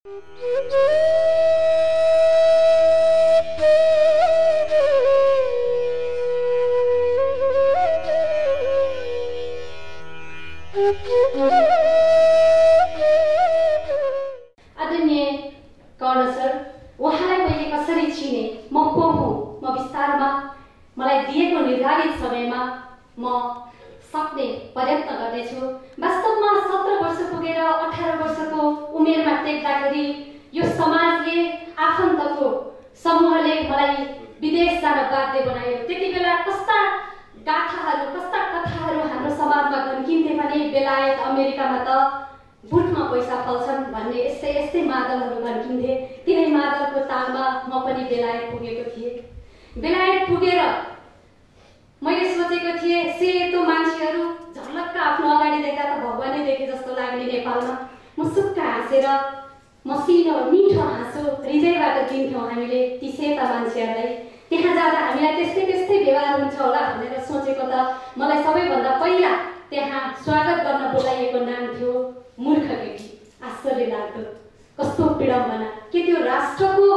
आदरणीय कर्ण सर, उहाँलाई मैले कसरी चिने, म को हुँ, म विस्तारमा मलाई दिएको निर्धारित समयमा म सक्ने प्रयत्न गर्नेछु। वास्तवमा 17 वर्ष पुगेर 18 वर्षको उमेरमा टेक्दाखेरि यो समाजले, आफन्तको समूहले मलाई विदेश जान बाध्य बनायो। त्यति बेला कस्ता गाथाहरू, कस्ता कथाहरू हाम्रो समाजमा गन्किन्थे भने बेलायत, अमेरिकामा त बुटमा पैसा फल्छन् भन्ने यस्तै मादलहरू गन्किन्थे। तिनै मादलको तालमा म पनि बेलायत पुगेको थिएँ। बेलायत पुगेर मैले सोचेको थिएँ सेतो मान्छेहरू झलक्क आफ्नो अगाडि देख्दा त भगवानै देखे जस्तो लाग्ने नेपालमा। मुसुक्क हाँसेर मसिनो मिठो हाँसो हृदयबाट दिन्थ्यौँ हामीले ती सेता मान्छेहरूलाई। त्यहाँ जाँदा हामीलाई त्यस्तै व्यवहार हुन्छ होला भनेर सोचेको त मलाई सबैभन्दा पहिला त्यहाँ स्वागत गर्न बोलाइएको नाम थियो मूर्ख केटी। आश्चर्य लाग्दो, कस्तो विडम्बना के त्यो राष्ट्रको,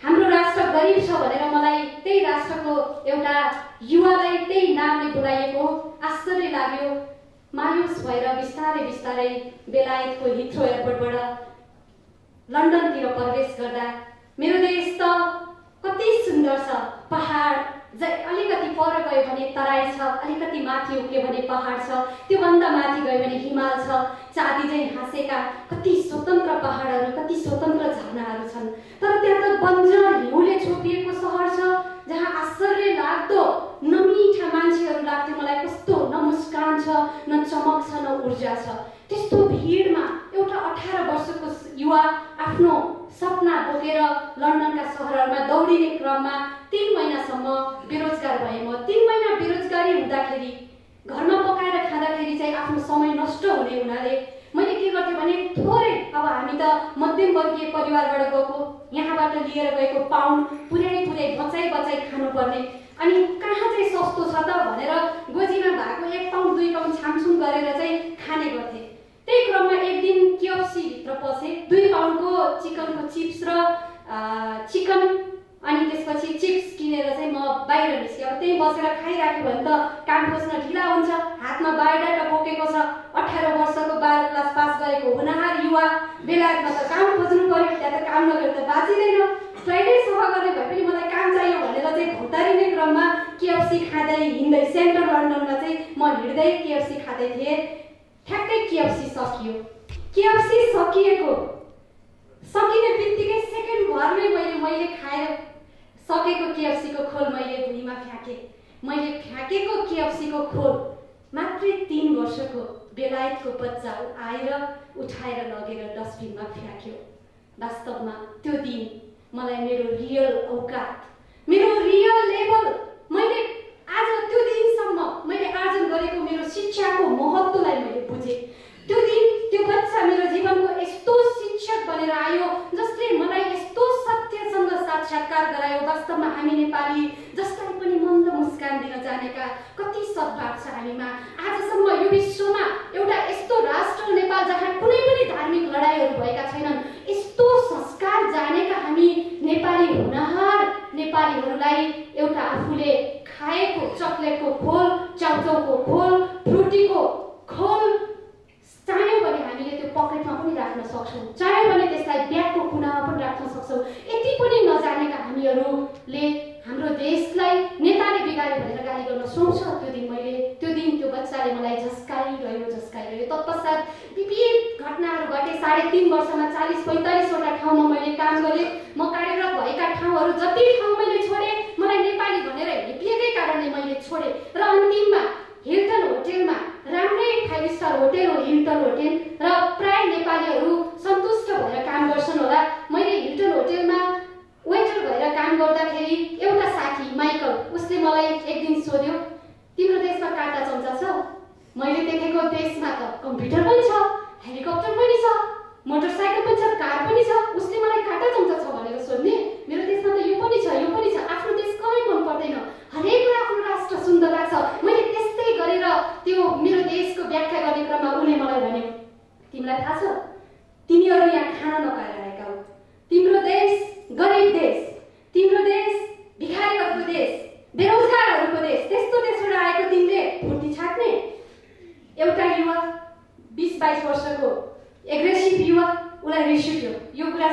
हाम्रो राष्ट्र गरिब छ भनेर मलाई त्यही राष्ट्रको एउटा युवालाई त्यही नामले बोलाइएको आश्चर्य लाग्यो। मायुस भएर बिस्तारै बेलायतको हिथ्रो एयरपोर्टबाट लन्डनतिर प्रवेश गर्दा मेरो देश त कति सुन्दर छ। पहाड अलिकति पर गयो भने तराई छ, अलिकति माथि उक्यो भने पहाड छ, त्योभन्दा माथि गयो भने हिमाल छ। चाँदी चाहिँ हाँसेका कति स्वतन्त्र पहाडहरू, कति स्वतन्त्र झरनाहरू छन्। तर त्यहाँ त बन्जर हिउँले छोपिएको सहर छ जहाँ आश्चर्य लाग्दो नमिठा मान्छेहरू लाग्थ्यो मलाई। कस्तो न मुस्कान छ, न चमक छ, न ऊर्जा छ। त्यस्तो भिडमा एउटा 18 वर्षको युवा आफ्नो सपना बोकेर लन्डनका सहरहरूमा दौडिने क्रममा 3 महिनासम्म बेरोजगार भएँ म। 3 महिना बेरोजगारी हुँदाखेरि घरमा पकाएर खाँदाखेरि चाहिँ आफ्नो समय नष्ट हुने हुनाले मैले के गर्थेँ भने थोरै, अब हामी त मध्यम वर्गीय परिवारबाट गएको, यहाँबाट लिएर गएको पाउन्ड पुर्याइ बचाइ खानुपर्ने। अनि कहाँ चाहिँ सस्तो छ त भनेर गोजीमा भएको 1 पाउन्ड 2 पाउन्ड छामछुम गरेर चाहिँ खाने गर्थेँ। त्यही क्रममा एक दिन KFC भित्र पसेँ। 2 पाउन्डको चिकनको चिप्स र चिकन अनि त्यसपछि चिप्स किनेर चाहिँ म बाहिर निस्केँ। अब त्यही बसेर खाइराख्यो भने त काम खोज्न ढिला हुन्छ। हातमा बायोडाटा बोकेको छ। 18 वर्षको 12 क्लास पास गरेको होनहार युवा बेलायतमा त काम खोज्नु पर्यो। त्यहाँ त काम नगरेर त बाँचिँदैन। टोयलेट सफा गर्ने भए पनि मलाई काम चाहियो भनेर चाहिँ घोटारिने क्रममा KFC खाँदै हिँड्दै सेन्ट्रल लन्डनमा चाहिँ म हिँड्दै KFC खाँदै थिएँ। ठ्याक्कै KFC सकियो। KFC सकिने बित्तिकै सेकेन्ड भरमै मैले खाएर सकेको KFC को खोल मैले भुइँमा फ्याँकेँ। मैले फ्याँकेको KFC को खोल मात्रै 3 वर्षको बेलायतको बच्चा आएर उठाएर लगेर डस्टबिनमा फ्याँक्यो। वास्तवमा त्यो दिन मलाई मेरो रियल औकात, मेरो रियल लेभल, मैले आज त्यो दिनसम्म मैले आर्जन गरेको मेरो शिक्षाको महत्त्वलाई मैले बुझेँ। त्यो दिन त्यो बच्चा मेरो जीवनको यस्तो शिक्षक बनेर आयो जसले मलाई यस्तो सत्यसँग साक्षात्कार गरायो। वास्तवमा हामी नेपाली जसलाई पनि मन्द मुस्कान दिन जानेका कति सद्भाव छ हामीमा। आजसम्म यो विश्वमा एउटा यस्तो राष्ट्र नेपाल जहाँ कुनै पनि धार्मिक लडाइँहरू भएका छैनन्। यस्तो संस्कार जानेका हामी नेपाली होनहार नेपालीहरूलाई एउटा आफूले खाएको चकलेटको खोल, चाउचाउको खोल, फ्रुटीको खोल चाहियो भने हामीले त्यो पकेटमा पनि राख्न सक्छौँ। चाहियो भने त्यसलाई ब्यागको कुनामा पनि राख्न सक्छौँ। यति पनि नजानेका हामीहरूले हाम्रो देशलाई नेताले बिगार्यो भनेर गाली गर्न सुन्छ। त्यो दिन त्यो बच्चाले मलाई झस्काइरह्यो। तत्पश्चात विविध घटनाहरू घटे। 3.5 वर्षमा 40-45 वटा ठाउँमा मैले काम गरेँ। म कार्यरत भएका ठाउँहरू जति ठाउँ मैले छोडेँ, मलाई नेपाली भनेर हेपिएकै कारणले मैले छोडेँ। र अन्तिममा हिल्टन होटेलमा, राम्रै 5 स्टार होटेल हो हिल्टन होटेल, र प्राय नेपालीहरू सन्तुष्ट भएर काम गर्छन् होला। मैले हिल्टन होटेलमा वेटर भएर काम गर्दाखेरि एउटा साथी माइकल, उसले मलाई एक दिन सोध्यो, तिम्रो देशमा काँटा चम्चा छ? मैले देखेको देशमा त कम्प्युटर पनि छ, हेलिकप्टर पनि छ, मोटरसाइकल पनि छ, कार पनि छ। उसले मलाई काँटा चम्चा छ भनेर सोध्ने? मेरो देशमा त यो पनि छ। आफ्नो देश कसलाई मन पर्दैन? हरेकलाई आफ्नो राष्ट्र सुन्दर लाग्छ। मैले त्यस्तै गरेर त्यो मेरो देशको व्याख्या गर्ने क्रममा उनले मलाई भन्यो, तिमीलाई थाहा छ तिमीहरू यहाँ खाना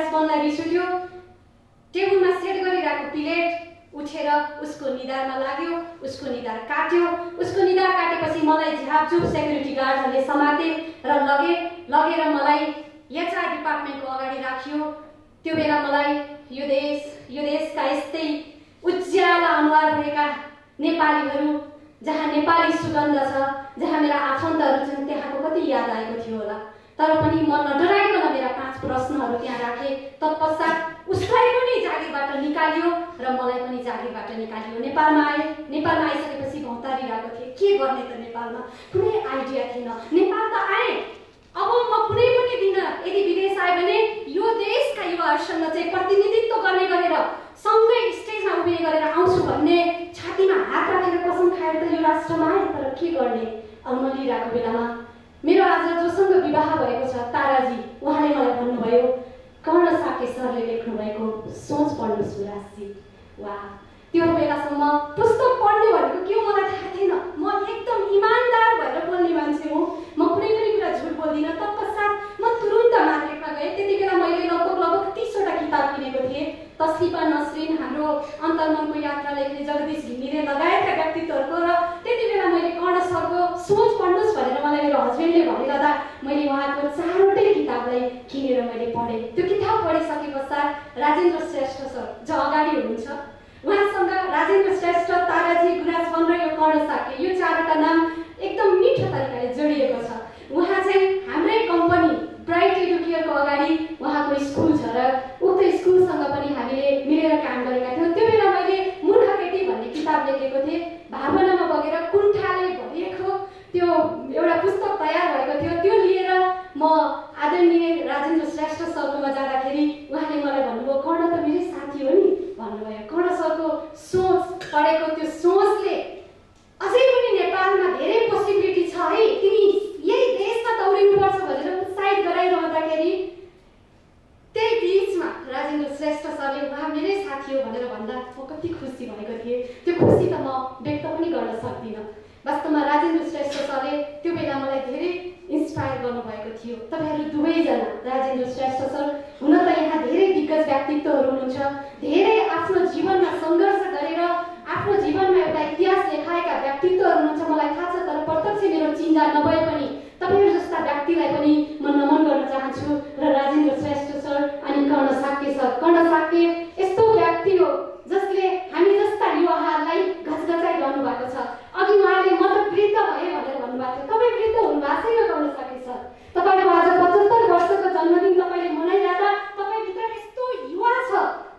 गुराँसवनलाई रिस उठ्यो। टेबलमा सेट गरिरहेको प्लेट उठेर उसको निधारमा लाग्यो, उसको निधार काट्यो। उसको निधार काटेपछि मलाई झ्यापझुप सेक्युरिटी गार्डहरूले समाते र लगेर मलाई एचआर डिपार्टमेन्टको अगाडि राखियो। त्यो बेला मलाई यो देशका यस्तै उज्याला अनुहार भएका नेपालीहरू, जहाँ नेपाली सुगन्ध छ, जहाँ मेरा आफन्तहरू छन्, त्यहाँको कति याद आएको थियो होला। तर पनि म नडराइकन मेरा 5 प्रश्नहरू त्यहाँ राखेँ। तत्पश्चात उसलाई पनि जागिरबाट निकालियो र मलाई पनि जागिरबाट निकालियो। नेपालमा आइसकेपछि भौतारिरहेको थिएँ, के गर्ने त नेपालमा, कुनै आइडिया थिएन। नेपाल त आएँ, अब म कुनै पनि दिन यदि विदेश आएँ भने यो देशका युवाहरूसँग चाहिँ प्रतिनिधित्व गर्ने गरेर सँगै स्टेजमा उभिने गरेर आउँछु भन्ने छातीमा हात राखेर कसम खाएर त यो राष्ट्रमा आएँ। तर के गर्ने, अल्मलिरहेको बेलामा मेरो आज जोसँग विवाह भएको छ ताराजी, उहाँले मलाई भन्नुभयो, कर्ण साके सरले लेख्नु भएको सोच पढ्नु सुराजजी। वाह, त्यो बेलासम्म पुस्तक पढ्ने भनेको के हो मलाई थाहा थिएन। म एकदम इमान्दार भएर बोल्ने मान्छे हो, म कुनै पनि कुरा झुट बोल्दिनँ। तत्पश्चात म तुरुन्त मार्केटमा गएँ। त्यति बेला मैले लगभग 30वटा किताब किनेको थिएँ। तस्लिमा नसरिन, हाम्रो अन्तर्मनको यात्रा लेख्ने जगदीश घिमिरे लगायतका व्यक्तित्वहरूको। र त्यति बेला मैले कर्ण सरको सोच पढ्नुहोस् भनेर मलाई मेरो हस्बेन्डले भनिरहँदा मैले उहाँको 4वटै किताबलाई किनेर मैले पढेँ। त्यो किताब पढिसके पश्चात राजेन्द्र श्रेष्ठ सर जो अगाडि हुनुहुन्छ, उहाँसँग राजेन्द्र श्रेष्ठ, ताराजी, गुराँसवन र यो कर्ण साके, यो 4वटा नाम एकदम मिठो तरिकाले जोडिएको छ। उहाँ चाहिँ हाम्रै कम्पनी ब्राइट एडुकेयरको अगाडि उहाँको स्कुल छ र उक्त स्कुलसँग पनि हामीले मिलेर काम गरेका थियौँ। त्यो बेला मैले मूर्ख केटी भन्ने किताब लेखेको थिएँ। भावनामा बगेर कुण्ठाले भरिएको त्यो एउटा पुस्तक तयार भएको थियो। त्यो लिएर म आदरणीय राजेन्द्र श्रेष्ठ सरकोमा जाँदाखेरि उहाँले मलाई भन्नुभयो, कर्ण त मेरो साथी हो नि भन्नुभयो। कर्ण सरको सोच पढेको त्यो सोचले अझै पनि नेपालमा धेरै पोसिबिलिटी छ है, तिमी यही देशमा दौडिनुपर्छ भनेर उत्साहित गराइरहँदाखेरि त्यही बिचमा राजेन्द्र श्रेष्ठ सरले उहाँ मेरै साथी हो भनेर भन्दा म कति खुसी भएको थिएँ। त्यो खुसी त म व्यक्त पनि गर्न सक्दिनँ। वास्तवमा राजेन्द्र श्रेष्ठ सरले त्यो बेला मलाई धेरै इन्स्पायर गर्नुभएको थियो। तपाईँहरू दुवैजना राजेन्द्र श्रेष्ठ सर हुन त यहाँ धेरै दिग्गज व्यक्तित्वहरू हुनुहुन्छ, धेरै आफ्नो जीवनमा सङ्घर्ष गरेर आफ्नो जीवनमा एउटा इतिहास लेखाएका व्यक्तित्वहरू हुनुहुन्छ, मलाई थाहा छ। तर प्रत्यक्ष मेरो चिन्जान नभए पनि तपाईँहरू जस्ता व्यक्तिलाई पनि म नमन गर्न चाहन्छु। र राजेन्द्र श्रेष्ठ सर अनि कर्ण साके सर, कर्ण साके यस्तो व्यक्ति हो जसले हामी जस्ता युवाहरूलाई घचघचाइरहनु भएको छ। अघि उहाँले म त वृद्ध भएँ भनेर भन्नुभएको थियो। तपाईँ वृद्ध हुनुभएको छैन कर्ण साके सर। तपाईँको आज 75 वर्षको जन्मदिन तपाईँले मनाइरहँदा तपाईँभित्र यस्तो युवा छ।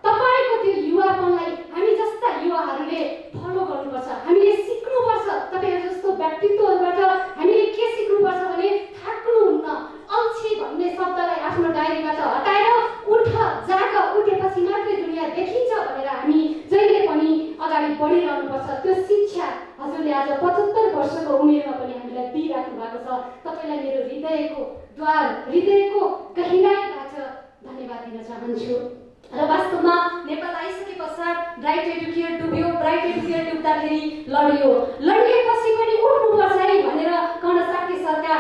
तपाईँको त्यो युवापनलाई हामी जस्ता युवाहरूले फलो गर्नुपर्छ, हामीले सिक्नुपर्छ। तपाईँहरू जस्तो व्यक्तित्वहरूबाट हामीले के सिक्नुपर्छ भने थाक्नुहुन्न। अल्छी भन्ने शब्दलाई आफ्नो डायरीबाट हटाएर उठ जाग, उठेपछि मात्रै दुनियाँ देखिन्छ भनेर हामी जहिले पनि अगाडि बढिरहनुपर्छ। त्यो शिक्षा हजुरले आज 75 वर्षको उमेरमा पनि हामीलाई दिइराख्नु भएको छ। तपाईँलाई मेरो हृदयको द्वार, हृदयको गहिराईबाट धन्यवाद दिन चाहन्छु। र वास्तवमा नेपाल आइसके पश्चात ब्राइट एडुकेयर डुब्यो। ब्राइट एडुकेयर डुब्दाखेरि लडिएपछि पनि उठ्नुपर्छ है भनेर कर्ण साके सरका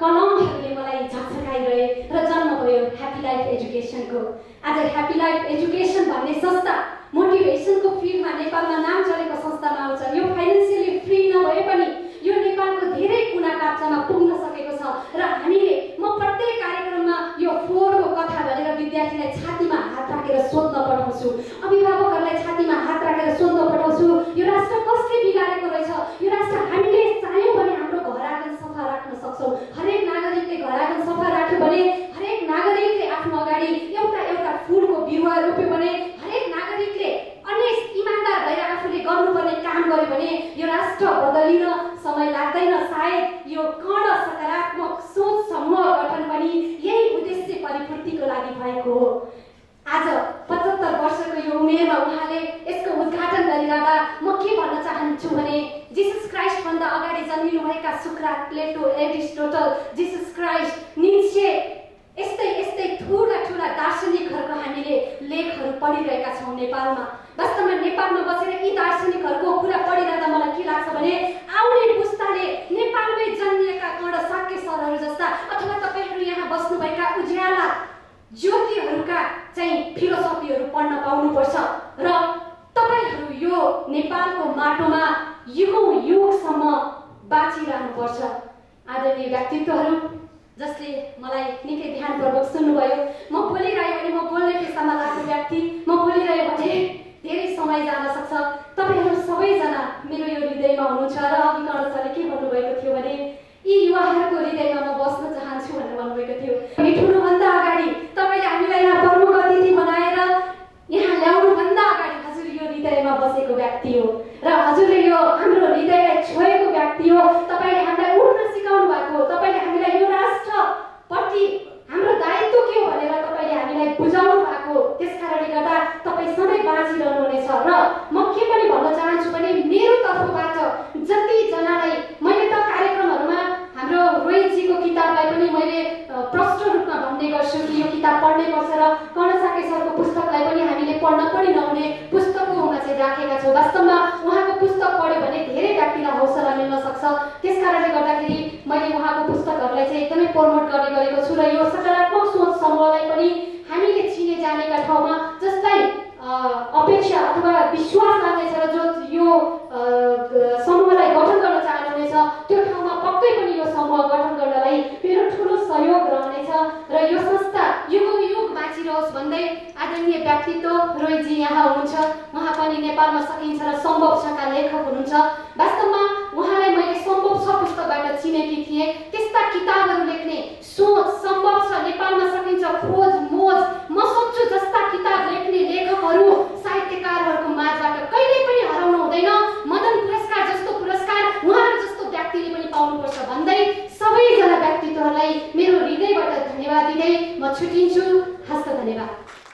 कलमहरूले मलाई झकझकाइरहे र जन्म भयो ह्याप्पी लाइफ एजुकेसनको। आज ह्याप्पी लाइफ एजुकेसन भन्ने संस्था मोटिभेसनको फिल्डमा नेपालमा नाम चलेको संस्थामा आउँछ। यो फाइनेन्सियली फ्री नभए पनि यो नेपालको धेरै कुना काप्चामा पुग्न सकेको छ। र हामीले म प्रत्येक कार्यक्रममा यो 4 को कथा भनेर विद्यार्थीलाई छातीमा हात राखेर सोध्न पठाउँछु, अभिभावकहरूलाई छातीमा हात राखेर सोध्न पठाउँछु, यो राष्ट्र कसले बिगारेको रहेछ, यो राष्ट्र हामीले चाह्यौँ भने हाम्रो घर आँगन सफा राख्न सक्छौँ। हरेक नागरिकले घर आँगन सफा राख्यो भने, हरेक नागरिकले आफ्नो अगाडि एउटा फुलको बिरुवा रोप्यो भने, हरेक नागरिकले अनेक इमान्दार भएर आफूले गर्नुपर्ने काम गर्यो भने यो राष्ट्र बदलिन समय लाग्दैन। सायद यो कर्ण सकारात्मक सोच समूह गठन पनि यही उद्देश्य परिपूर्तिको लागि भएको हो। आज 75 वर्षको यो उमेरमा उहाँले यसको उद्घाटन गरिरहँदा म के भन्न चाहन्छु भने जीसस क्राइस्टभन्दा अगाडि जन्मिनुभएका सुक्रात, प्लेटो, एरिस्टोटल, जीसस क्राइस्ट, नित्से यस्तै ठुला दार्शनिकहरूको हामीले लेखहरू पढिरहेका छौँ नेपालमा। वास्तवमा नेपालमा बसेर यी दार्शनिकहरूको कुरा पढिरहँदा मलाई के लाग्छ भने आउने पुस्ताले नेपालमै जन्मिएका कर्ण साके सरहरू जस्ता अथवा तपाईँहरू यहाँ बस्नुभएका उज्याला ज्योतिहरूका चाहिँ फिलोसफीहरू पढ्न पाउनुपर्छ र तपाईहरू यो नेपालको माटोमा युगौं युगसम्म बाँचिरहनुपर्छ। आदरणीय व्यक्तित्वहरू जसले मलाई निकै ध्यानपूर्वक सुन्नुभयो, म बोलिरहेँ भने म बोल्ने पेसामा लाग्ने व्यक्ति, म बोलिरहेँ भने धेरै समय जान सक्छ। तपाईहरू सबैजना मेरो यो हृदयमा हुनुहुन्छ र अघि कर्ण सरले के भन्नुभएको थियो भने यी युवाहरूको हृदयमा म बस्न चाहन्छु भनेर भन्नुभएको थियो। ठुलोभन्दा अगाडि तपाईँले हामीलाई यहाँ प्रमुख अतिथि बनाएर यहाँ ल्याउनुभन्दा अगाडि हजुर यो हृदयमा बसेको व्यक्ति हो र हजुरले यो हाम्रो हृदयलाई छोएको व्यक्ति हो। तपाईँले हामीलाई उड्न सिकाउनु भएको हो, तपाईँले हामीलाई यो राष्ट्रप्रति हाम्रो दायित्व के हो भनेर तपाईँले हामीलाई बुझाउनु भएको। त्यसकारणले गर्दा तपाईँ सधैँ बाँचिरहनुहुनेछ र म के पनि भन्न चाहन्छु भने मेरो तर्फबाट जतिजनालाई मैले त कार्यक्रमहरूमा हाम्रो रोहितजीको किताबलाई पनि मैले प्रष्ट रूपमा भन्ने गर्छु कि यो किताब पढ्नै पर्छ र कर्ण साके सरको पुस्तकलाई पनि हामीले पढ्न पनि नहुने पुस्तकमा चाहिँ राखेका छौँ। वास्तवमा उहाँको पुस्तक पढ्यो भने धेरै व्यक्तिलाई हौसला मिल्न सक्छ। त्यसकारणले गर्दाखेरि मैले उहाँको पुस्तकहरूलाई चाहिँ एकदमै प्रमोट गर्ने गरेको छु र यो सकारात्मक सोच समूहलाई पनि हामीले चिने जानेका ठाउँमा जसलाई अपेक्षा अथवा विश्वास लाग्नेछ र जो यो समूहलाई गठन गर्न चाहनुहुनेछ त्यो ठाउँमा पक्कै पनि यो समूह गठन गर्नलाई मेरो ठुलो सहयोग रहनेछ र यो संस्था युगौं युग बाँचिरहोस् भन्दै आदरणीय व्यक्तित्व रोहितजी यहाँ हुनुहुन्छ। उहाँ पनि नेपालमा सकिन्छ र सम्भव छका लेखक हुनुहुन्छ। वास्तवमा उहाँलाई मैले सम्भव छ पुस्तकबाट चिनेकी थिएँ। त्यस्ता किताबहरू लेख्ने सोच, सम्भव छ नेपालमा सकिन्छ, खोज मोज, म सोच्छु जस्ता किताब लेख्ने लेखकहरू साहित्यकारहरूको माझबाट कहिल्यै पनि हराउनु हुँदैन। मदन पुरस्कार जस्तो पुरस्कार उहाँहरू जस्तो व्यक्तिले पनि पाउनुपर्छ भन्दै सबैजना व्यक्तित्वहरूलाई मेरो हृदयबाट धन्यवाद दिँदै म छुटिन्छु। हस्त धन्यवाद।